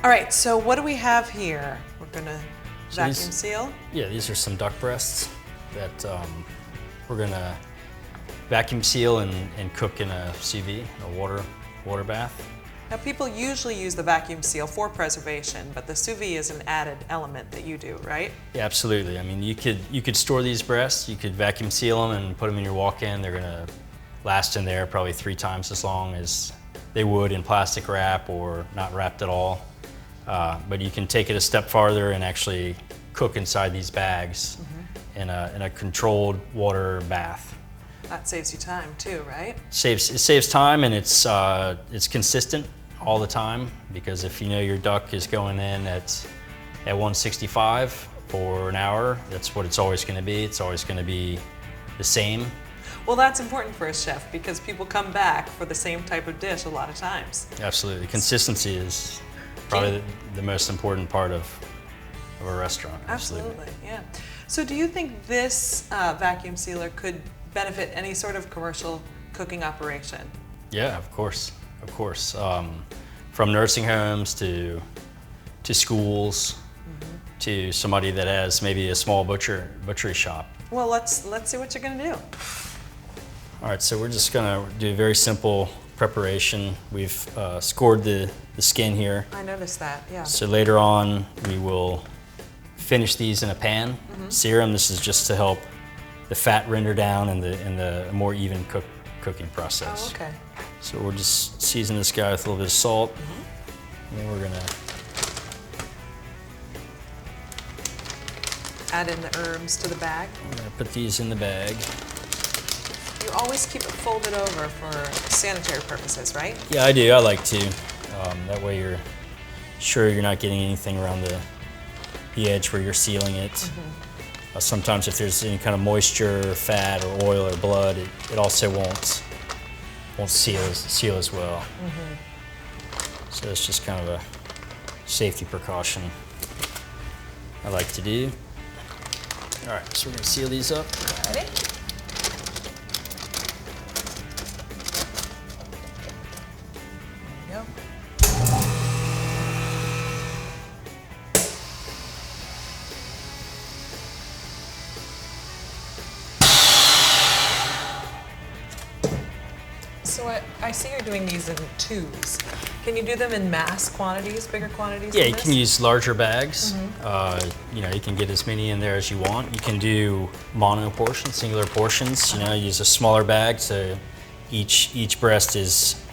All right, so what do we have here? We're gonna vacuum these, seal? Yeah, these are some duck breasts that we're gonna vacuum seal and cook in a sous vide, a water bath. Now people usually use the vacuum seal for preservation, but the sous vide is an added element that you do, right? Yeah, absolutely. I mean, you could store these breasts, you could vacuum seal them and put them in your walk-in. They're gonna last in there probably 3 times as long as they would in plastic wrap or not wrapped at all. But you can take it a step farther and actually cook inside these bags in a controlled water bath. That saves you time too, right? It saves time, and it's consistent all the time, because if you know your duck is going in at 165 for an hour, that's what it's always going to be. It's always going to be the same. Well, that's important for a chef because people come back for the same type of dish a lot of times. Absolutely. Consistency is probably the most important part of a restaurant. Absolutely, yeah. So do you think this vacuum sealer could benefit any sort of commercial cooking operation? Yeah, of course. From nursing homes to schools, to somebody that has maybe a small butchery shop. Well, let's see what you're gonna do. All right, so we're just gonna do a very simple preparation. We've scored the skin here. I noticed that, yeah. So later on, we will finish these in a pan, sear them. This is just to help the fat render down and the more even cooking process. Oh, okay. So we'll just season this guy with a little bit of salt. And then we're gonna add in the herbs to the bag. We're gonna put these in the bag. You always keep it folded over for sanitary purposes, right? Yeah, I do. I like to. That way you're sure you're not getting anything around the edge where you're sealing it. Sometimes if there's any kind of moisture, fat, or oil, or blood, it also won't seal as well. So it's just kind of a safety precaution I like to do. All right, so we're gonna seal these up. Ready? There you go. So I see you're doing these in tubes. Can you do them in mass quantities, bigger quantities? Yeah, you can use larger bags. You can get as many in there as you want. You can do mono portions, singular portions. Use a smaller bag, so each breast is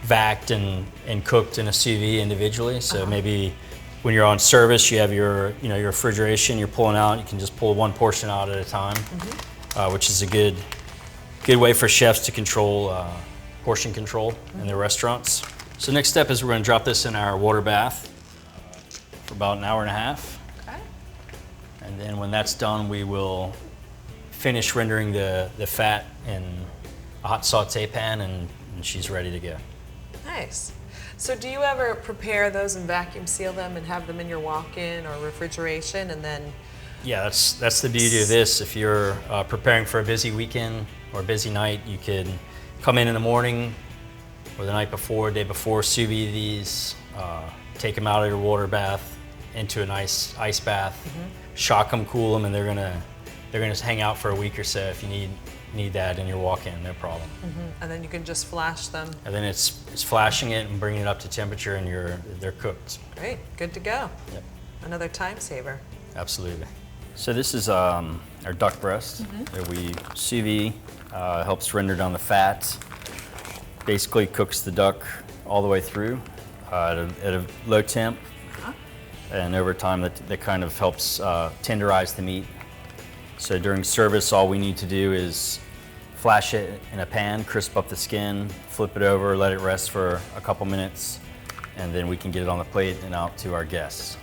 vacked and cooked in a sous vide individually. So maybe when you're on service, you have your your refrigeration. You're pulling out. You can just pull one portion out at a time, which is a good way for chefs to control portion control in their restaurants. So next step is we're going to drop this in our water bath for about an hour and a half. Okay. And then when that's done, we will finish rendering the fat in a hot saute pan, and she's ready to go. Nice. So do you ever prepare those and vacuum seal them and have them in your walk-in or refrigeration and then? Yeah, that's the beauty of this. If you're preparing for a busy weekend or a busy night, you could come in the morning or the night before, day before, sous vide these, take them out of your water bath into a nice ice bath, shock them, cool them, and they're gonna hang out for a week or so if you need that in your walk-in, no problem. And then you can just flash them. And then it's flashing it and bringing it up to temperature, and they're cooked. Great, good to go. Yep. Another time saver. Absolutely. So this is our duck breast that we sous vide. Helps render down the fat. Basically cooks the duck all the way through at a low temp. And over time that kind of helps tenderize the meat. So during service, all we need to do is flash it in a pan, crisp up the skin, flip it over, let it rest for a couple minutes, and then we can get it on the plate and out to our guests.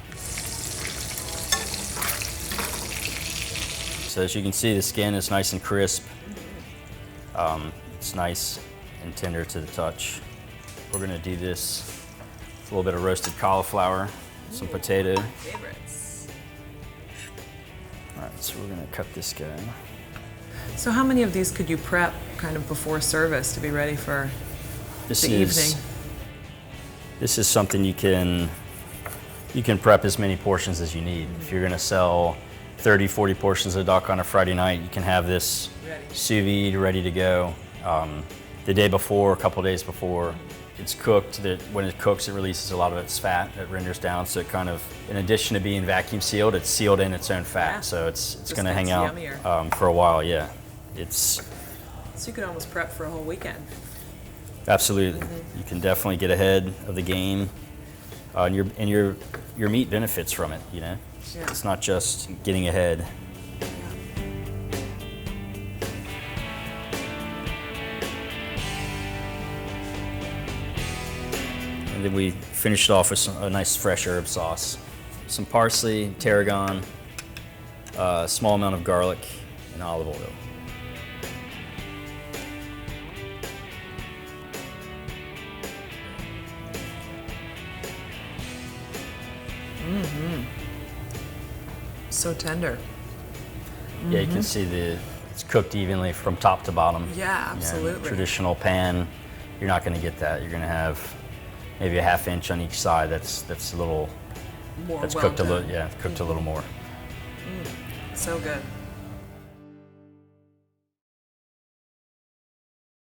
So as you can see, the skin is nice and crisp. It's nice and tender to the touch. We're gonna do this with a little bit of roasted cauliflower, some potato. My favorites. All right, so we're gonna cut this guy. So how many of these could you prep kind of before service to be ready for the evening? This is something you can You can prep as many portions as you need. If you're gonna sell 30, 40 portions of duck on a Friday night, you can have this sous vide ready to go. The day before, a couple days before it's cooked, when it cooks, it releases a lot of its fat. It renders down, so it kind of, in addition to being vacuum sealed, it's sealed in its own fat. Yeah. So it's Just gonna hang gets out yummier. for a while, yeah. It's So you could almost prep for a whole weekend. absolutely, you can definitely get ahead of the game. And your meat benefits from it, you know? Yeah. It's not just getting ahead. And then we finished off with a nice fresh herb sauce. Some parsley, tarragon, a small amount of garlic, and olive oil. So tender. Yeah, you can see it's cooked evenly from top to bottom. Yeah, You know, absolutely. traditional pan, you're not going to get that. You're going to have maybe a half inch on each side. That's a little More that's well cooked done. a little, yeah, cooked a little more. So good.